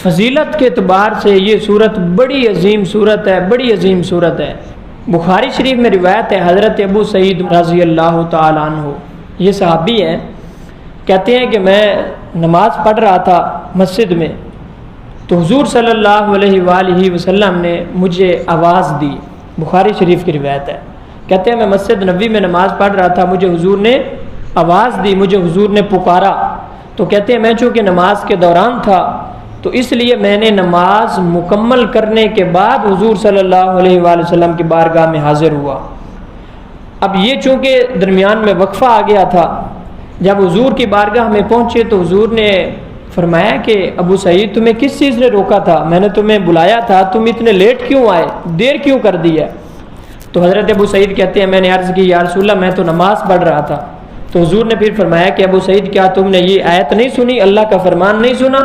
فضیلت کے اعتبار سے یہ صورت بڑی عظیم صورت ہے، بڑی عظیم صورت ہے۔ بخاری شریف میں روایت ہے، حضرت ابو سعید رضی اللہ تعالیٰ عنہ، یہ صحابی ہیں، کہتے ہیں کہ میں نماز پڑھ رہا تھا مسجد میں، تو حضور صلی اللہ علیہ وآلہ وسلم نے مجھے آواز دی۔ بخاری شریف کی روایت ہے، کہتے ہیں میں مسجد نبوی میں نماز پڑھ رہا تھا، مجھے حضور نے آواز دی، مجھے حضور نے پکارا۔ تو کہتے ہیں میں چونکہ نماز کے دوران تھا تو اس لیے میں نے نماز مکمل کرنے کے بعد حضور صلی اللہ علیہ وآلہ وسلم کی بارگاہ میں حاضر ہوا۔ اب یہ چونکہ درمیان میں وقفہ آ گیا تھا، جب حضور کی بارگاہ میں پہنچے تو حضور نے فرمایا کہ ابو سعید تمہیں کس چیز نے روکا تھا؟ میں نے تمہیں بلایا تھا، تم اتنے لیٹ کیوں آئے، دیر کیوں کر دی ہے؟ تو حضرت ابو سعید کہتے ہیں میں نے عرض کی یا رسول اللہ میں تو نماز پڑھ رہا تھا۔ تو حضور نے پھر فرمایا کہ ابو سعید کیا تم نے یہ آیت نہیں سنی، اللہ کا فرمان نہیں سنا،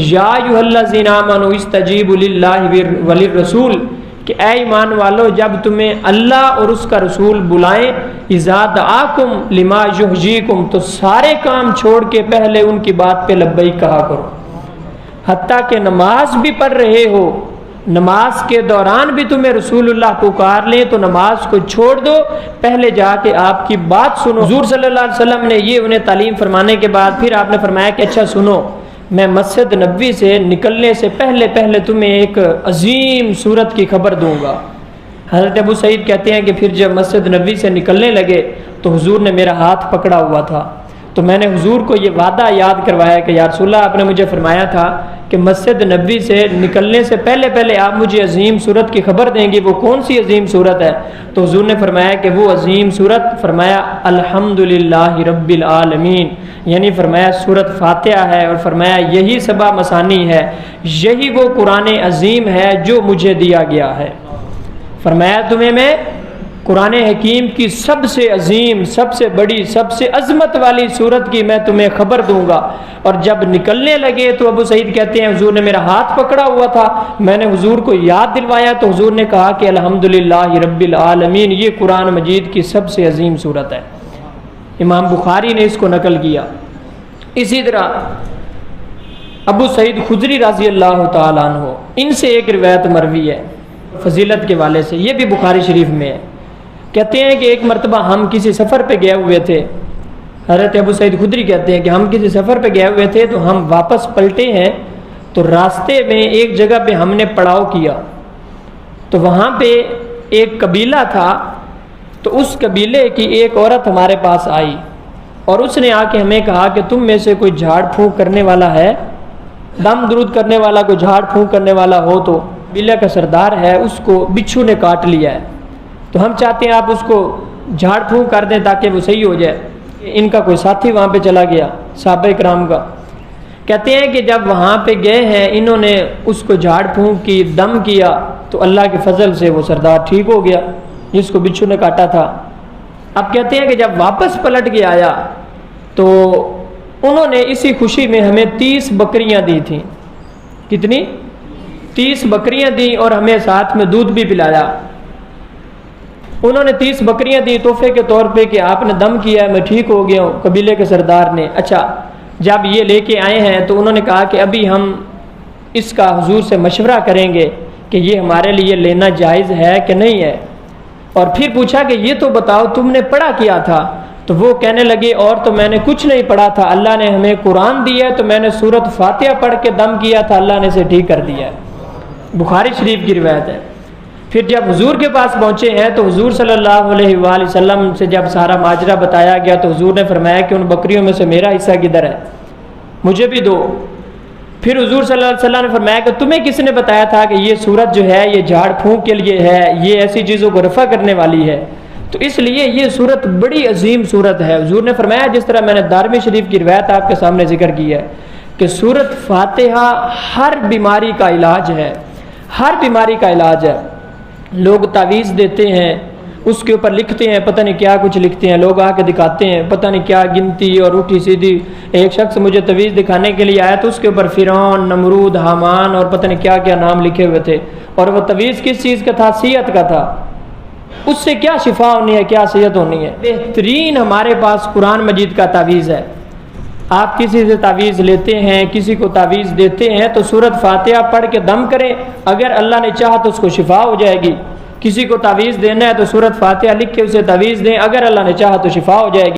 یا ایھا الذین آمنوا استجیبوا للہ وللرسول، کہ اے ایمان والو جب تمہیں اللہ اور اس کا رسول بلائیں، اذا دعاکم لما یحییکم، تو سارے کام چھوڑ کے پہلے ان کی بات پہ لبیک کہا کرو۔ حتیٰ کہ نماز بھی پڑھ رہے ہو، نماز کے دوران بھی تمہیں رسول اللہ پکار لیں تو نماز کو چھوڑ دو، پہلے جا کے آپ کی بات سنو۔ حضور صلی اللہ علیہ وسلم نے یہ انہیں تعلیم فرمانے کے بعد پھر آپ نے فرمایا کہ اچھا سنو، میں مسجد نبوی سے نکلنے سے پہلے تمہیں ایک عظیم صورت کی خبر دوں گا۔ حضرت ابو سعید کہتے ہیں کہ پھر جب مسجد نبوی سے نکلنے لگے تو حضور نے میرا ہاتھ پکڑا ہوا تھا، تو میں نے حضور کو یہ وعدہ یاد کروایا کہ یا رسول اللہ آپ نے مجھے فرمایا تھا کہ مسجد نبوی سے نکلنے سے پہلے آپ مجھے عظیم صورت کی خبر دیں گی، وہ کون سی عظیم صورت ہے؟ تو حضور نے فرمایا کہ وہ عظیم صورت، فرمایا الحمدللہ رب العالمین، یعنی فرمایا سورت فاتحہ ہے، اور فرمایا یہی سبع مثانی ہے، یہی وہ قرآن عظیم ہے جو مجھے دیا گیا ہے۔ فرمایا تمہیں میں قرآن حکیم کی سب سے عظیم، سب سے بڑی، سب سے عظمت والی صورت کی میں تمہیں خبر دوں گا۔ اور جب نکلنے لگے تو ابو سعید کہتے ہیں حضور نے میرا ہاتھ پکڑا ہوا تھا، میں نے حضور کو یاد دلوایا تو حضور نے کہا کہ الحمدللہ رب العالمین، یہ قرآن مجید کی سب سے عظیم صورت ہے۔ امام بخاری نے اس کو نقل کیا۔ اسی طرح ابو سعید خدری رضی اللہ تعالیٰ عنہ، ان سے ایک روایت مروی ہے فضیلت کے والے سے، یہ بھی بخاری شریف میں ہے۔ کہتے ہیں کہ ایک مرتبہ ہم کسی سفر پہ گئے ہوئے تھے، حضرت ابو سعید خدری کہتے ہیں کہ ہم کسی سفر پہ گئے ہوئے تھے تو ہم واپس پلٹے ہیں، تو راستے میں ایک جگہ پہ ہم نے پڑاؤ کیا، تو وہاں پہ ایک قبیلہ تھا، تو اس قبیلے کی ایک عورت ہمارے پاس آئی اور اس نے آ کے ہمیں کہا کہ تم میں سے کوئی جھاڑ پھونک کرنے والا ہے، دم درود کرنے والا، کوئی جھاڑ پھونک کرنے والا ہو تو؟ قبیلہ کا سردار ہے، اس کو بچھو نے کاٹ لیا ہے، تو ہم چاہتے ہیں آپ اس کو جھاڑ پھونک کر دیں تاکہ وہ صحیح ہو جائے۔ ان کا کوئی ساتھی وہاں پہ چلا گیا، صحابہ کرام کا، کہتے ہیں کہ جب وہاں پہ گئے ہیں انہوں نے اس کو جھاڑ پھونک کی، دم کیا، تو اللہ کے فضل سے وہ سردار ٹھیک ہو گیا جس کو بچھو نے کاٹا تھا۔ اب کہتے ہیں کہ جب واپس پلٹ کے آیا تو انہوں نے اسی خوشی میں ہمیں 30 بکریاں دی تھیں۔ کتنی؟ 30 بکریاں دیں اور ہمیں ساتھ میں دودھ بھی پلایا۔ انہوں نے 30 بکریاں دی تحفے کے طور پہ کہ آپ نے دم کیا ہے، میں ٹھیک ہو گیا ہوں، قبیلے کے سردار نے۔ اچھا، جب یہ لے کے آئے ہیں تو انہوں نے کہا کہ ابھی ہم اس کا حضور سے مشورہ کریں گے کہ یہ ہمارے لیے لینا جائز ہے کہ نہیں ہے۔ اور پھر پوچھا کہ یہ تو بتاؤ تم نے پڑھا کیا تھا؟ تو وہ کہنے لگے اور تو میں نے کچھ نہیں پڑھا تھا، اللہ نے ہمیں قرآن دیا ہے تو میں نے سورت فاتحہ پڑھ کے دم کیا تھا، اللہ نے اسے ٹھیک کر دیا ہے۔ بخاری شریف کی روایت ہے۔ پھر جب حضور کے پاس پہنچے ہیں تو حضور صلی اللہ علیہ وآلہ وسلم سے جب سارا ماجرا بتایا گیا تو حضور نے فرمایا کہ ان بکریوں میں سے میرا حصہ کدھر ہے، مجھے بھی دو۔ پھر حضور صلی اللہ علیہ وسلم نے فرمایا کہ تمہیں کس نے بتایا تھا کہ یہ صورت جو ہے یہ جھاڑ پھونک کے لیے ہے، یہ ایسی چیزوں کو رفع کرنے والی ہے؟ تو اس لیے یہ صورت بڑی عظیم صورت ہے۔ حضور نے فرمایا جس طرح میں نے دارمی شریف کی روایت آپ کے سامنے ذکر کی ہے کہ سورت فاتحہ ہر بیماری کا علاج ہے، ہر بیماری کا علاج ہے۔ لوگ تعویذ دیتے ہیں، اس کے اوپر لکھتے ہیں، پتہ نہیں کیا کچھ لکھتے ہیں، لوگ آ کے دکھاتے ہیں پتہ نہیں کیا گنتی اور اٹھی سیدھی۔ ایک شخص مجھے تعویذ دکھانے کے لیے آیا تو اس کے اوپر فرعون، نمرود، حامان اور پتہ نہیں کیا کیا نام لکھے ہوئے تھے، اور وہ تعویذ کس چیز کا تھا؟ صحت کا تھا۔ اس سے کیا شفا ہونی ہے، کیا صحت ہونی ہے؟ بہترین ہمارے پاس قرآن مجید کا تعویذ ہے، آپ کسی سے تعویذ لیتے ہیں، کسی کو تعویذ دیتے ہیں تو سورۃ فاتحہ پڑھ کے دم کریں، اگر اللہ نے چاہا تو اس کو شفا ہو جائے گی۔ کسی کو تعویذ دینا ہے تو سورۃ فاتحہ لکھ کے اسے تعویذ دیں، اگر اللہ نے چاہا تو شفا ہو جائے گی۔